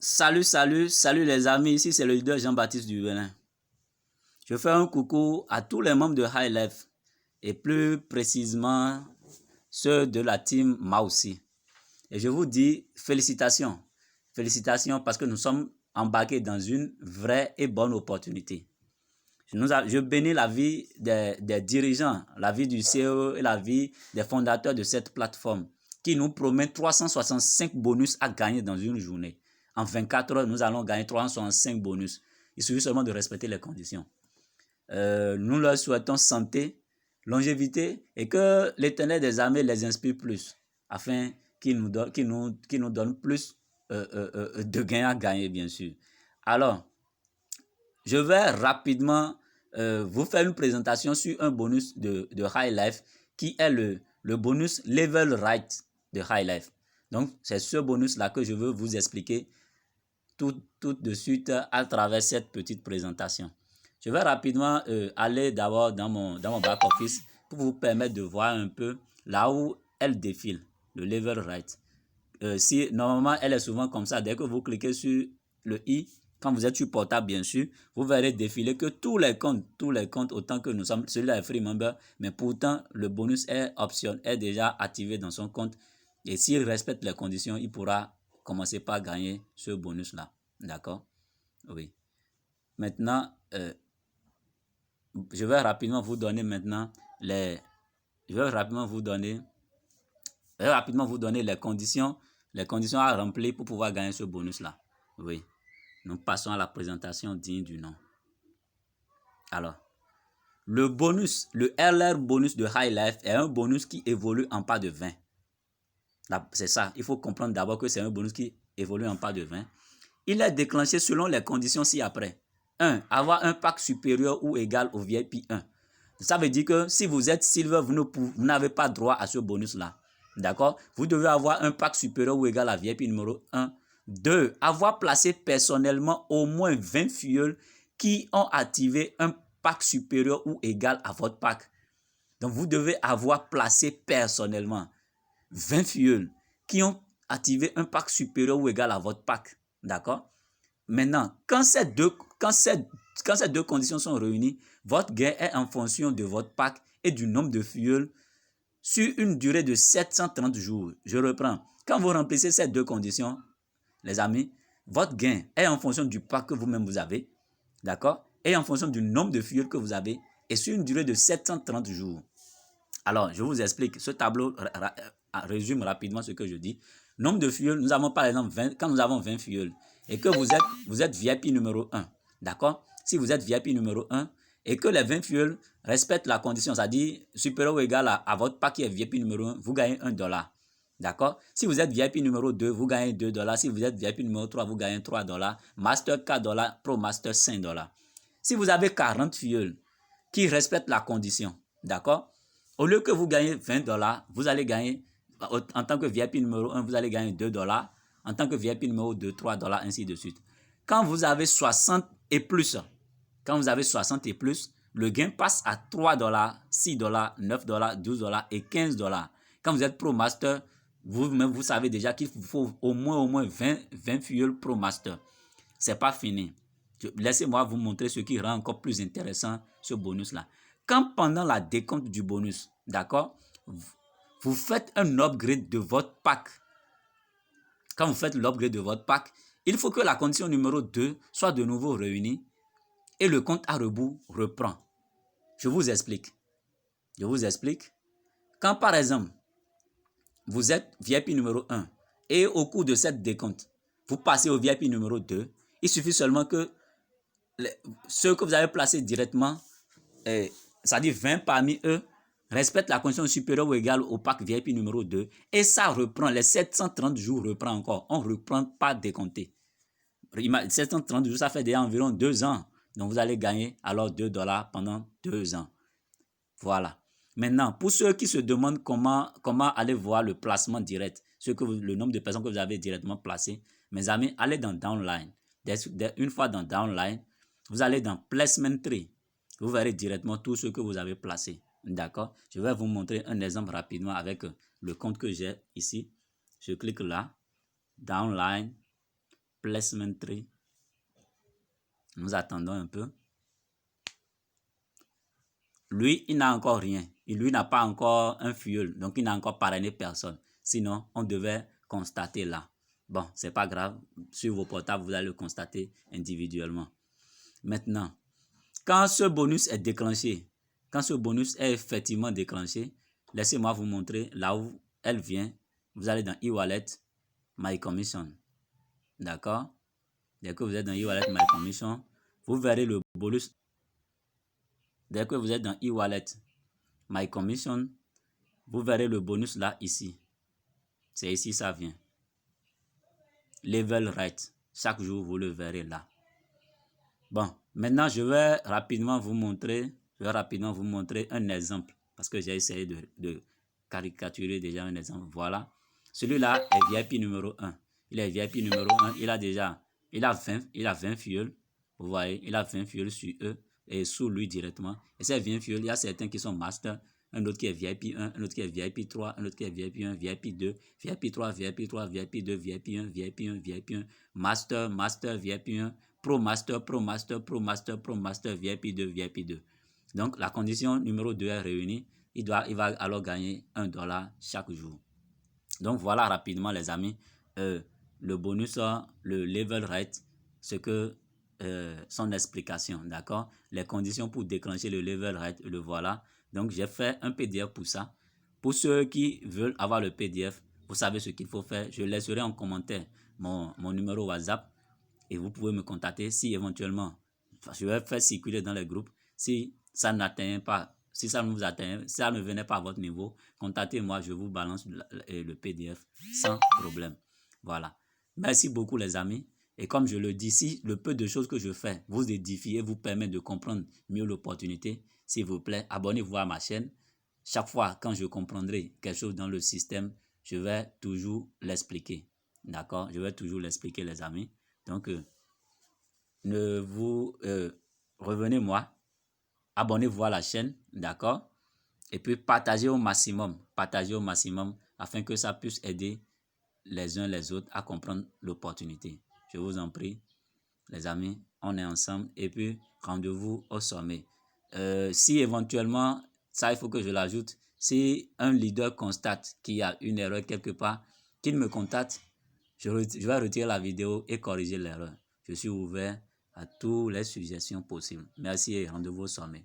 Salut les amis, ici c'est le leader Jean-Baptiste du Bénin. Je fais un coucou à tous les membres de High Life et plus précisément ceux de la team Maussi. Et je vous dis félicitations. Félicitations parce que nous sommes embarqués dans une vraie et bonne opportunité. Je bénis la vie des dirigeants, la vie du CEO et la vie des fondateurs de cette plateforme qui nous promet 365 bonus à gagner dans une journée. En 24 heures, nous allons gagner 365 bonus. Il suffit seulement de respecter les conditions. Nous leur souhaitons santé, longévité et que l'Éternel des armées les inspire plus afin qu'il nous donne plus de gains à gagner, bien sûr. Alors, je vais rapidement vous faire une présentation sur un bonus de High Life qui est le bonus Level Right de High Life. Donc, c'est ce bonus-là que je veux vous expliquer tout de suite à travers cette petite présentation. Je vais rapidement aller d'abord dans mon back-office pour vous permettre de voir un peu là où elle défile, le Level Right. Normalement, elle est souvent comme ça. Dès que vous cliquez sur le i, quand vous êtes sur portable, bien sûr, vous verrez défiler que tous les comptes, autant que nous sommes, celui-là est free member, mais pourtant, le bonus est option, est déjà activé dans son compte. Et s'il respecte les conditions, il pourra commencer par gagner ce bonus-là. D'accord? Oui. Maintenant, je vais rapidement vous donner maintenant les conditions à remplir pour pouvoir gagner ce bonus-là. Oui. Nous passons à la présentation digne du nom. Alors, le bonus, le LR bonus de High Life est un bonus qui évolue en pas de 20. C'est ça, il faut comprendre d'abord que c'est un bonus qui évolue en pas de 20. Il est déclenché selon les conditions ci-après. 1. Avoir un pack supérieur ou égal au VIP 1. Ça veut dire que si vous êtes Silver, vous n'avez pas droit à ce bonus-là. D'accord? Vous devez avoir un pack supérieur ou égal à VIP numéro 1. 2. Avoir placé personnellement au moins 20 fuels qui ont activé un pack supérieur ou égal à votre pack. Donc, vous devez avoir placé personnellement 20 fuels qui ont activé un pack supérieur ou égal à votre pack. D'accord? Maintenant, quand ces deux conditions sont réunies, votre gain est en fonction de votre pack et du nombre de fuels sur une durée de 730 jours. Je reprends. Quand vous remplissez ces deux conditions, les amis, votre gain est en fonction du pack que vous-même vous avez, d'accord? Et en fonction du nombre de fuels que vous avez et sur une durée de 730 jours. Alors, je vous explique. Ce tableau résume rapidement ce que je dis. Nombre de fuels, nous avons par exemple 20, quand nous avons 20 fuels et que vous êtes VIP numéro 1, d'accord? Si vous êtes VIP numéro 1 et que les 20 fuels respectent la condition, c'est-à-dire supérieur ou égal à votre pack qui est VIP numéro 1, vous gagnez $1. D'accord? Si vous êtes VIP numéro 2, vous gagnez $2. Si vous êtes VIP numéro 3, vous gagnez $3. Master $4, Pro Master $5. Si vous avez 40 fuels qui respectent la condition, d'accord? Au lieu que vous gagnez $20, vous allez gagner, en tant que VIP numéro 1, vous allez gagner $2. En tant que VIP numéro 2, $3, ainsi de suite. Quand vous avez 60 et plus, le gain passe à $3, $6, $9, $12 et $15. Quand vous êtes Pro Master, vous-même, vous savez déjà qu'il vous faut au moins 20 fuels Pro Master. C'est pas fini. Laissez-moi vous montrer ce qui rend encore plus intéressant ce bonus-là. Quand pendant la décompte du bonus, d'accord, vous faites un upgrade de votre pack. Quand vous faites l'upgrade de votre pack, il faut que la condition numéro 2 soit de nouveau réunie et le compte à rebours reprend. Je vous explique. Quand par exemple, vous êtes VIP numéro 1 et au cours de cette décompte, vous passez au VIP numéro 2, il suffit seulement que ceux que vous avez placés directement, c'est-à-dire 20 parmi eux, respectent la condition supérieure ou égale au pack VIP numéro 2 et ça reprend, les 730 jours reprend encore. On ne reprend pas décompté. 730 jours, ça fait déjà environ 2 ans. Donc, vous allez gagner alors $2 pendant 2 ans. Voilà. Maintenant, pour ceux qui se demandent comment aller voir le placement direct, le nombre de personnes que vous avez directement placées, mes amis, allez dans Downline. Une fois dans Downline, vous allez dans Placement Tree. Vous verrez directement tout ce que vous avez placé. D'accord? Je vais vous montrer un exemple rapidement avec le compte que j'ai ici. Je clique là. Downline. placement tree. Nous attendons un peu. Lui, il n'a encore rien. Lui n'a pas encore un fuel. Donc, il n'a encore parrainé personne. Sinon, on devait constater là. Bon, c'est pas grave. Sur vos portables, vous allez le constater individuellement. Maintenant, quand ce bonus est déclenché, quand ce bonus est effectivement déclenché, laissez-moi vous montrer là où elle vient. Vous allez dans e-wallet, My Commission. D'accord? Dès que vous êtes dans e-wallet, My Commission, vous verrez le bonus. Dès que vous êtes dans e-wallet, My Commission, vous verrez le bonus là, ici. C'est ici, ça vient. Level Rate. Chaque jour, vous le verrez là. Bon, maintenant, je vais rapidement vous montrer un exemple. Parce que j'ai essayé de caricaturer déjà un exemple. Voilà. Celui-là est VIP numéro 1. Il est VIP numéro 1. Il a 20 fuels. Vous voyez, il a 20 fuels sur eux et sous lui directement. Et ces 20 fuels, il y a certains qui sont master. Un autre qui est VIP 1, un autre qui est VIP 3, un autre qui est VIP 1, VIP 2, VIP 3, VIP 3, VIP 2, VIP 1, VIP 1, VIP 1, Master, Master, VIP 1, Pro Master, Pro Master, Pro Master, Pro Master, VIP 2, VIP 2. Donc, la condition numéro 2 est réunie. Il va alors gagner $1 chaque jour. Donc, voilà rapidement, les amis, le bonus, le level rate, ce que son explication, d'accord? Les conditions pour déclencher le level rate, le voilà. Donc, j'ai fait un PDF pour ça. Pour ceux qui veulent avoir le PDF, vous savez ce qu'il faut faire. Je laisserai en commentaire mon numéro WhatsApp et vous pouvez me contacter si éventuellement, je vais faire circuler dans les groupes. Si ça n'atteint pas, si ça ne vous atteint, si ça ne venait pas à votre niveau, contactez-moi, je vous balance le PDF sans problème. Voilà. Merci beaucoup les amis. Et comme je le dis, si le peu de choses que je fais vous édifie et vous permet de comprendre mieux l'opportunité, s'il vous plaît, abonnez-vous à ma chaîne. Chaque fois quand je comprendrai quelque chose dans le système, je vais toujours l'expliquer. D'accord? Je vais toujours l'expliquer les amis. Donc, ne vous revenez-moi, abonnez-vous à la chaîne, d'accord? Et puis partagez au maximum afin que ça puisse aider les uns les autres à comprendre l'opportunité. Je vous en prie, les amis, on est ensemble et puis rendez-vous au sommet. Si éventuellement, ça il faut que je l'ajoute, si un leader constate qu'il y a une erreur quelque part, qu'il me contacte, je vais retirer la vidéo et corriger l'erreur. Je suis ouvert à toutes les suggestions possibles. Merci et rendez-vous au sommet.